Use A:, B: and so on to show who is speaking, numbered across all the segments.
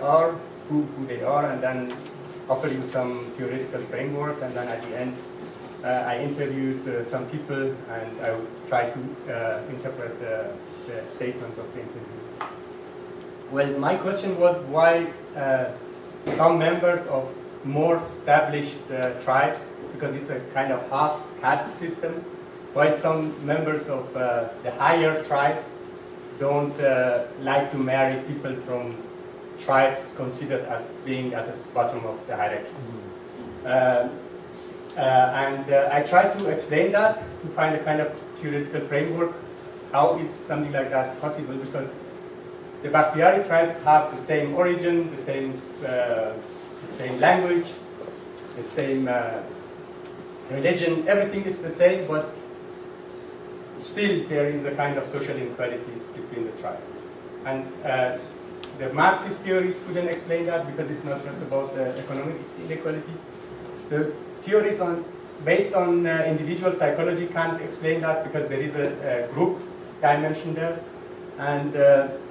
A: are, who they are, and then offer you some theoretical framework, and then at the end I interviewed some people, and I would try to interpret the statements of the interviews. Well, my question was why some members of more established tribes, because it's a kind of half caste system, why some members of the higher tribes don't like to marry people from tribes considered as being at the bottom of the hierarchy. I tried to explain that, to find a kind of theoretical framework. How is something like that possible? Because the Bakhtiyari tribes have the same origin, the same language, the same religion, everything is the same, but still there is a kind of social inequalities between the tribes. And the Marxist theories couldn't explain that because it's not just about the economic inequalities. The theories based on individual psychology can't explain that because there is a group dimension there. And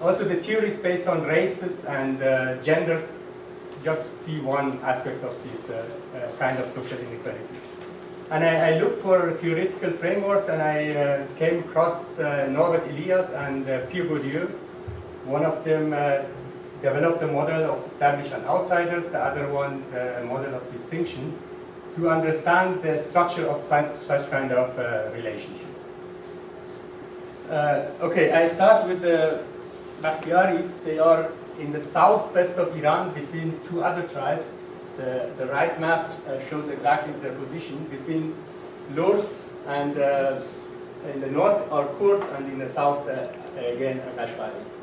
A: also the theories based on races and genders just see one aspect of these kind of social inequalities. And I looked for theoretical frameworks, and I came across Norbert Elias and Pierre Bourdieu. One of them developed a model of established and outsiders, the other one a model of distinction, to understand the structure of such kind of relationship. Okay, I start with the Bakhtiaris. They are in the southwest of Iran between two other tribes. The right map shows exactly their position between Lurs and in the north are Kurds, and in the south again Kashgaris.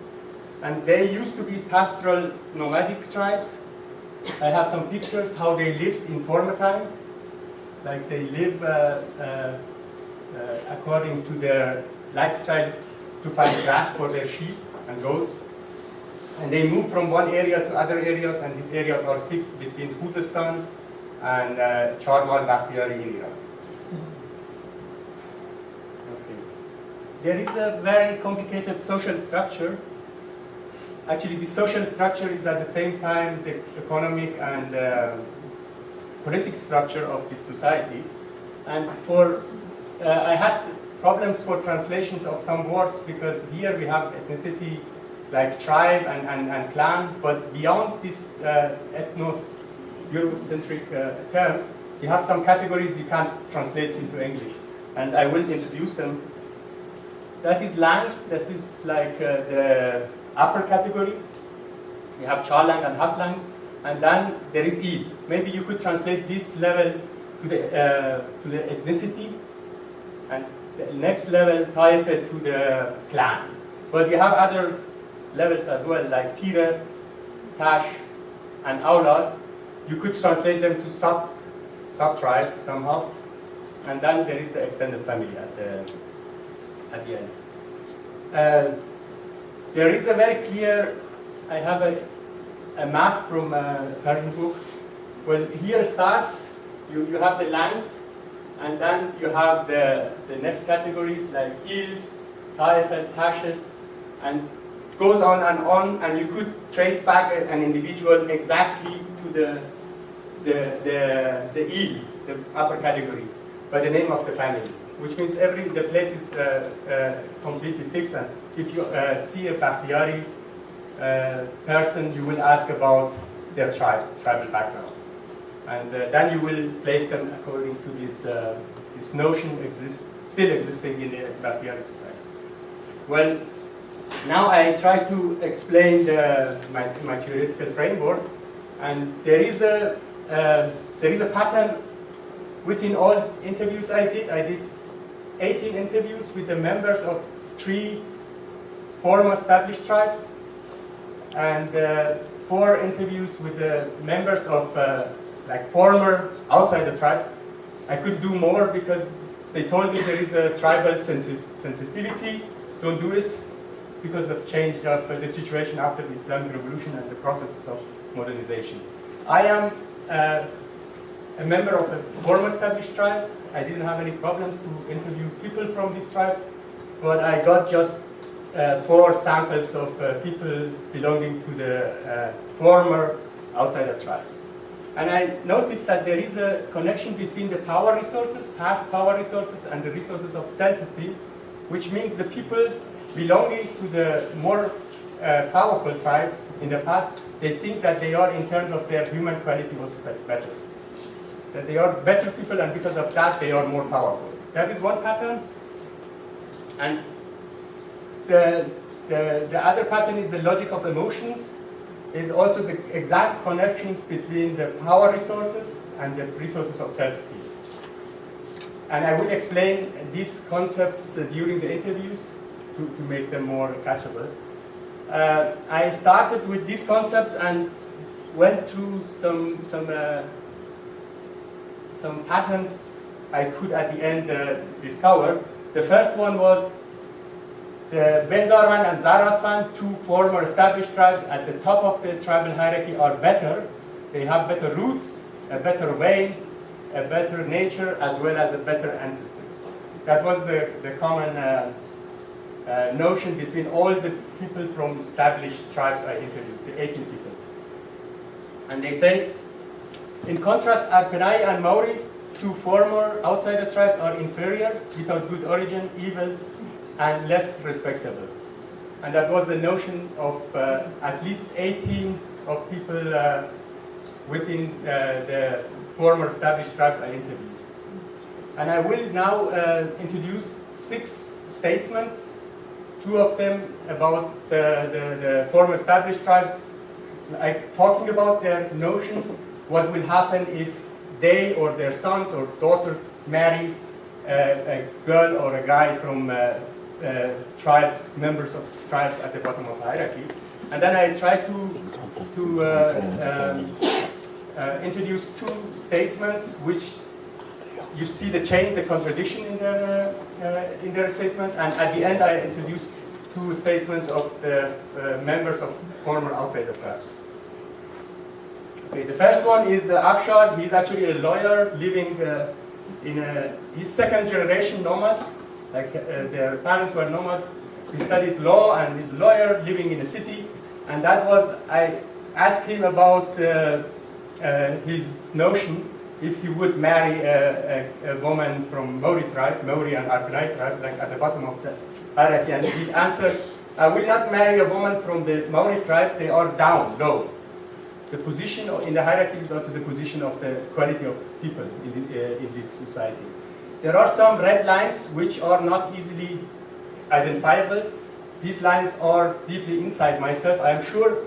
A: And they used to be pastoral nomadic tribes. I have some pictures how they lived in former time. Like they live according to their lifestyle to find grass for their sheep and goats. And they move from one area to other areas, and these areas are fixed between Khuzestan and Charmal Bakhtiyari in Iran. Okay. There is a very complicated social structure. Actually, the social structure is at the same time the economic and political structure of this society. And I had problems for translations of some words because here we have ethnicity like tribe and clan, but beyond these ethno-Eurocentric terms, you have some categories you can't translate into English, and I will introduce them. That is langs, that is like the upper category. We have charlang and haflang, and then there is Eid. Maybe you could translate this level to the ethnicity, and the next level, Taifa, to the clan. But we have other levels as well, like Tira, Tash, and Aulad. You could translate them to sub-tribes somehow. And then there is the extended family at the end. There is a very clear, I have a map from a Persian book. Well, here starts, you have the lands, and then you have the next categories like Ils, Taifas, Tashes, and goes on, and you could trace back an individual exactly to the Il, the upper category, by the name of the family, which means the place is completely fixed. And if you see a Bakhtiyari person, you will ask about their tribal background, and then you will place them according to this notion still existing in the Bakhtiyari society. Well, now I try to explain my theoretical framework, and there is a pattern within all interviews I did. I did 18 interviews with the members of 3 former established tribes, and 4 interviews with the members of like former outsider tribes. I could do more because they told me there is a tribal sensitivity. Don't do it, because of change of the situation after the Islamic Revolution and the processes of modernization. I am a member of a former established tribe. I didn't have any problems to interview people from this tribe, but I got just 4 samples of people belonging to the former outsider tribes. And I noticed that there is a connection between the power resources, past power resources, and the resources of self-esteem, which means the people belonging to the more powerful tribes in the past, they think that they are, in terms of their human quality, also better. That they are better people, and because of that, they are more powerful. That is one pattern. And the other pattern is the logic of emotions, is also the exact connections between the power resources and the resources of self-esteem. And I will explain these concepts during the interviews to make them more catchable. I started with these concepts and went through some patterns I could at the end discover. The first one was the Behdarwan and Zarasvan, 2 former established tribes at the top of the tribal hierarchy, are better. They have better roots, a better way, a better nature, as well as a better ancestry. That was the common notion between all the people from established tribes I interviewed, the 18 people. And they say, in contrast, Arkanai and Maoris, 2 former outsider tribes, are inferior, without good origin, evil, and less respectable. And that was the notion of at least 18 of people within the former established tribes I interviewed. And I will now introduce 6 statements, 2 of them about the former established tribes, talking about their notion, what will happen if they or their sons or daughters marry a girl or a guy from tribes, members of tribes at the bottom of the hierarchy. And then I try to introduce 2 statements which you see the change, the contradiction in their statements. And at the end, I introduce 2 statements of the members of former outsider tribes. Okay, the first one is Afshar. He's actually a lawyer living he's 2nd generation nomad. Like their parents were nomad. He studied law and he's a lawyer living in a city. And that was, I asked him about his notion if he would marry a woman from Maori tribe, Maori and Arkanai tribe, like at the bottom of the hierarchy. And he answered, I will not marry a woman from the Maori tribe, they are down, low. The position in the hierarchy is also the position of the quality of people in this society. There are some red lines which are not easily identifiable. These lines are deeply inside myself. I am sure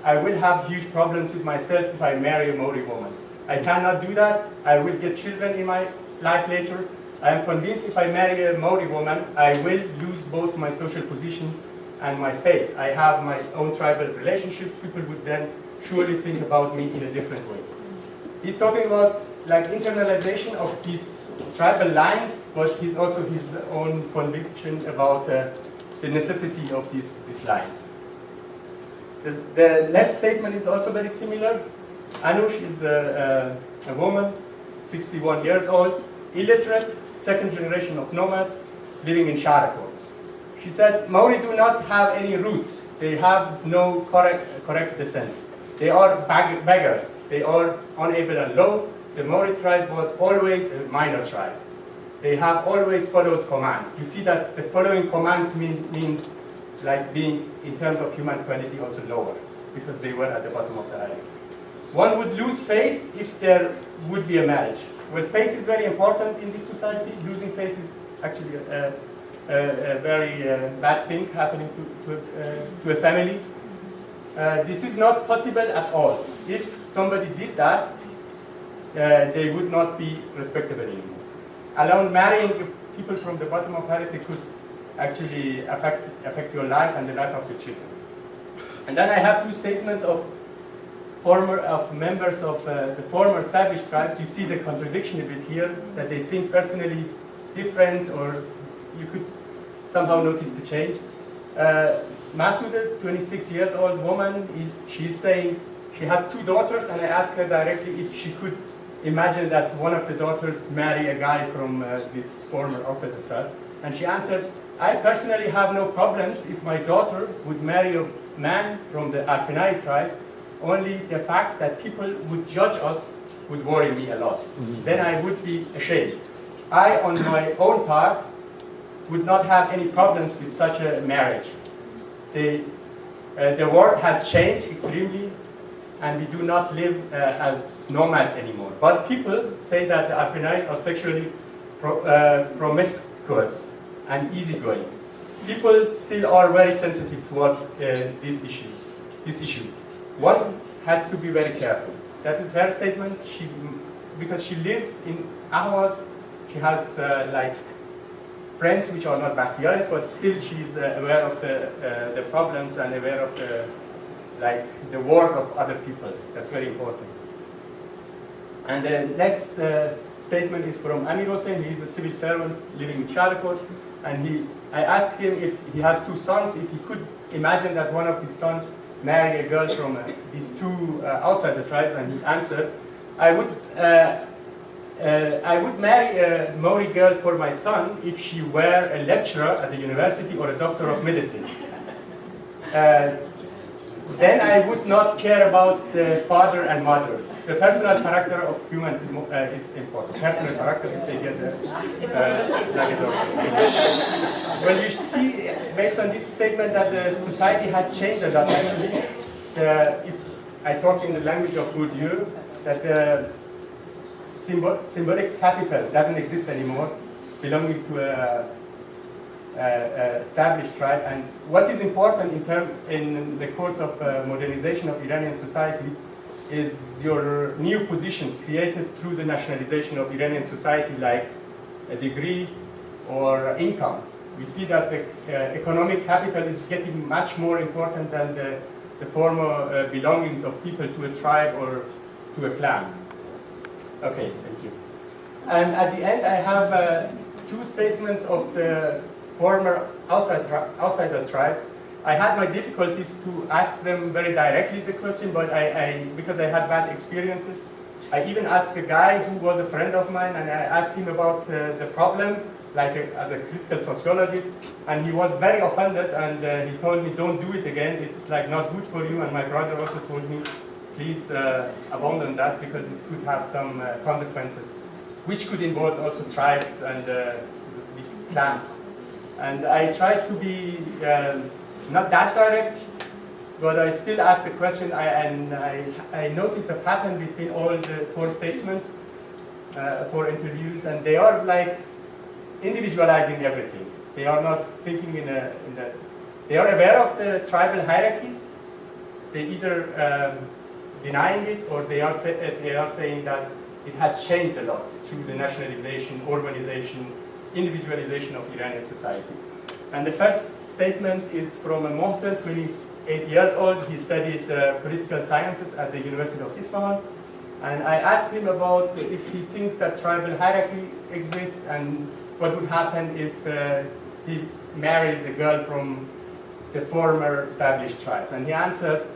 A: I will have huge problems with myself if I marry a Maori woman. I cannot do that. I will get children in my life later. I am convinced if I marry a Maori woman, I will lose both my social position and my face. I have my own tribal relationships. People would then surely think about me in a different way. He's talking about like internalization of these tribal lines, but he's also his own conviction about the necessity of these lines. The next statement is also very similar. Anush is a woman, 61 years old, illiterate, 2nd generation of nomads, living in Sharakot. She said, Maori do not have any roots. They have no correct descent. They are beggars. They are unable and low. The Maori tribe was always a minor tribe. They have always followed commands. You see that the following commands means like being, in terms of human quality, also lower, because they were at the bottom of the hierarchy. One would lose face if there would be a marriage. Well, face is very important in this society. Losing face is actually a very bad thing happening to a family. This is not possible at all. If somebody did that, they would not be respectable anymore. Alone marrying people from the bottom of hierarchy could actually affect your life and the life of your children. And then I have 2 statements of members of the former established tribes. You see the contradiction a bit here, that they think personally different, or you could somehow notice the change. Masuda, 26 years old woman, she's saying she has 2 daughters, and I asked her directly if she could imagine that one of the daughters marry a guy from this former outsider tribe. And she answered, I personally have no problems if my daughter would marry a man from the Alikhani tribe. Only the fact that people would judge us would worry me a lot. Then I would be ashamed. I, on my own part, would not have any problems with such a marriage. The world has changed extremely, and we do not live as nomads anymore. But people say that the Alkhani's are sexually promiscuous and easygoing. People still are very sensitive towards this issue. One has to be very careful. That is her statement. Because she lives in Ahwaz, she has like friends which are not Bakhtiaris, but still she's aware of the problems and aware of the work of other people. That's very important. And the next statement is from Amir Hossein. He is a civil servant living in Sharikot, and I asked him if he has two sons, if he could imagine that one of his sons marry a girl from these two outside the tribe, and he answered, I would marry a Maori girl for my son if she were a lecturer at the university or a doctor of medicine. Then I would not care about the father and mother. The personal character of humans is important. Personal character, if they get like a doctor. Well, you should see, based on this statement, that the society has changed a lot, actually. If I talk in the language of Bourdieu, that the symbolic capital doesn't exist anymore, belonging to an established tribe. And what is important in the course of modernization of Iranian society is your new positions created through the nationalization of Iranian society, like a degree or income. We see that the economic capital is getting much more important than the former belongings of people to a tribe or to a clan. Okay, thank you. And at the end, I have two statements of the former outsider tribes. I had my difficulties to ask them very directly the question, but because I had bad experiences, I even asked a guy who was a friend of mine, and I asked him about the problem, like as a critical sociologist, and he was very offended, and he told me, don't do it again, it's like not good for you. And my brother also told me, please abandon that, because it could have some consequences, which could involve also tribes and clans. And I tried to be not that direct, but I still asked the question, I noticed a pattern between all the four statements for interviews, and they are like individualizing everything. They are not thinking they are aware of the tribal hierarchies. They either denying it, or they are saying that it has changed a lot through the nationalization, urbanization, individualization of Iranian society. And the first statement is from a Mohsen, 28 years old. He studied political sciences at the University of Isfahan. And I asked him about if he thinks that tribal hierarchy exists and what would happen if he marries a girl from the former established tribes. And he answered,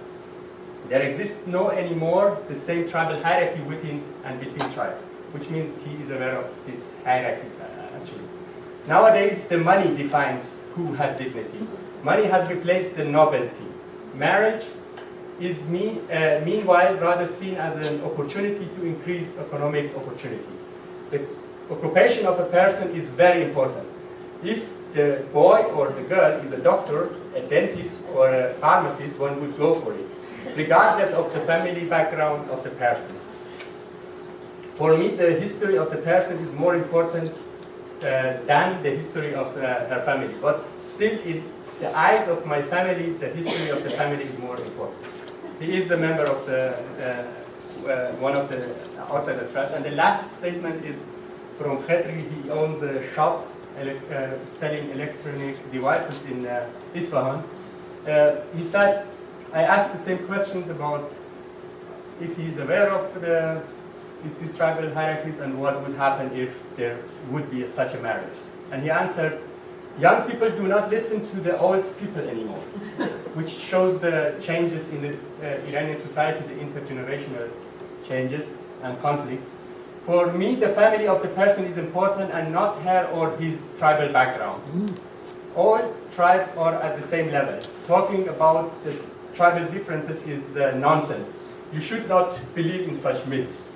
A: there exists no anymore the same tribal hierarchy within and between tribes, which means he is aware of these hierarchies actually. Nowadays, the money defines who has dignity. Money has replaced the nobility. Marriage is meanwhile rather seen as an opportunity to increase economic opportunities. The occupation of a person is very important. If the boy or the girl is a doctor, a dentist, or a pharmacist, one would go for it, regardless of the family background of the person. For me, the history of the person is more important than the history of her family. But still, in the eyes of my family, the history of the family is more important. He is a member of one of the outsider tribes. And the last statement is from Khedri. He owns a shop selling electronic devices in Isfahan. He said, I asked the same questions about if he is aware of these tribal hierarchies and what would happen if there would be such a marriage. And he answered, young people do not listen to the old people anymore, which shows the changes in the Iranian society, the intergenerational changes and conflicts. For me, the family of the person is important and not her or his tribal background. all tribes are at the same level. Talking about the tribal differences is nonsense. You should not believe in such myths.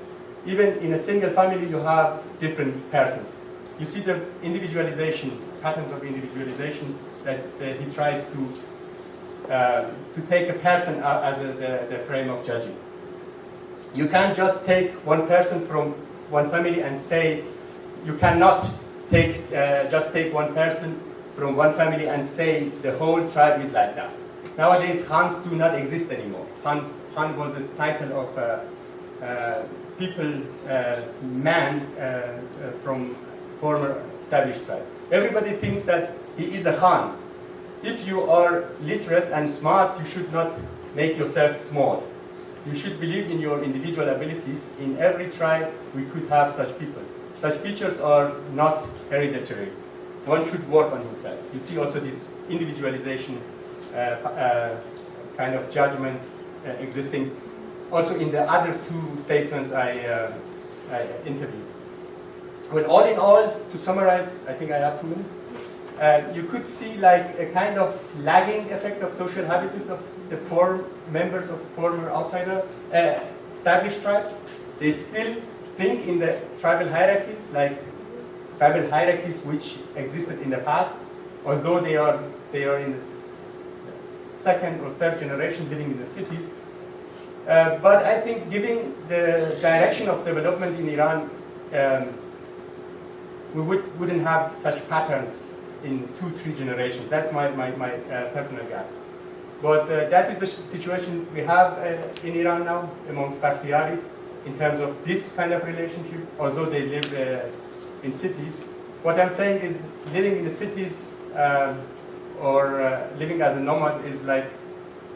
A: Even in a single family, you have different persons. You see the individualization, patterns of individualization that he tries to take a person as the frame of judging. You can't just take one person from one family and say, you cannot just take one person from one family and say the whole tribe is like that. Nowadays, Khans do not exist anymore. Khan was a title of people, man from former established tribe. Everybody thinks that he is a Khan. If you are literate and smart, you should not make yourself small. You should believe in your individual abilities. In every tribe, we could have such people. Such features are not hereditary. One should work on himself. You see also this individualization kind of judgment existing also in the other two statements I interviewed. Well, all in all, to summarize, I think I have 2 minutes. You could see like a kind of lagging effect of social habitus of the members of former outsider established tribes. They still think in the tribal hierarchies, like tribal hierarchies which existed in the past, although they are in the second or third generation living in the cities. But I think given the direction of development in Iran, we wouldn't have such patterns in 2-3 generations. That's my personal guess. But that is the situation we have in Iran now amongst Bakhtiaris in terms of this kind of relationship, although they live in cities. What I'm saying is living in the cities or living as a nomad is like,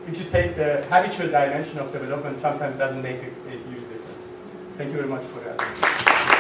A: if you take the habitual dimension of development, sometimes doesn't make a huge difference. Thank you very much for that.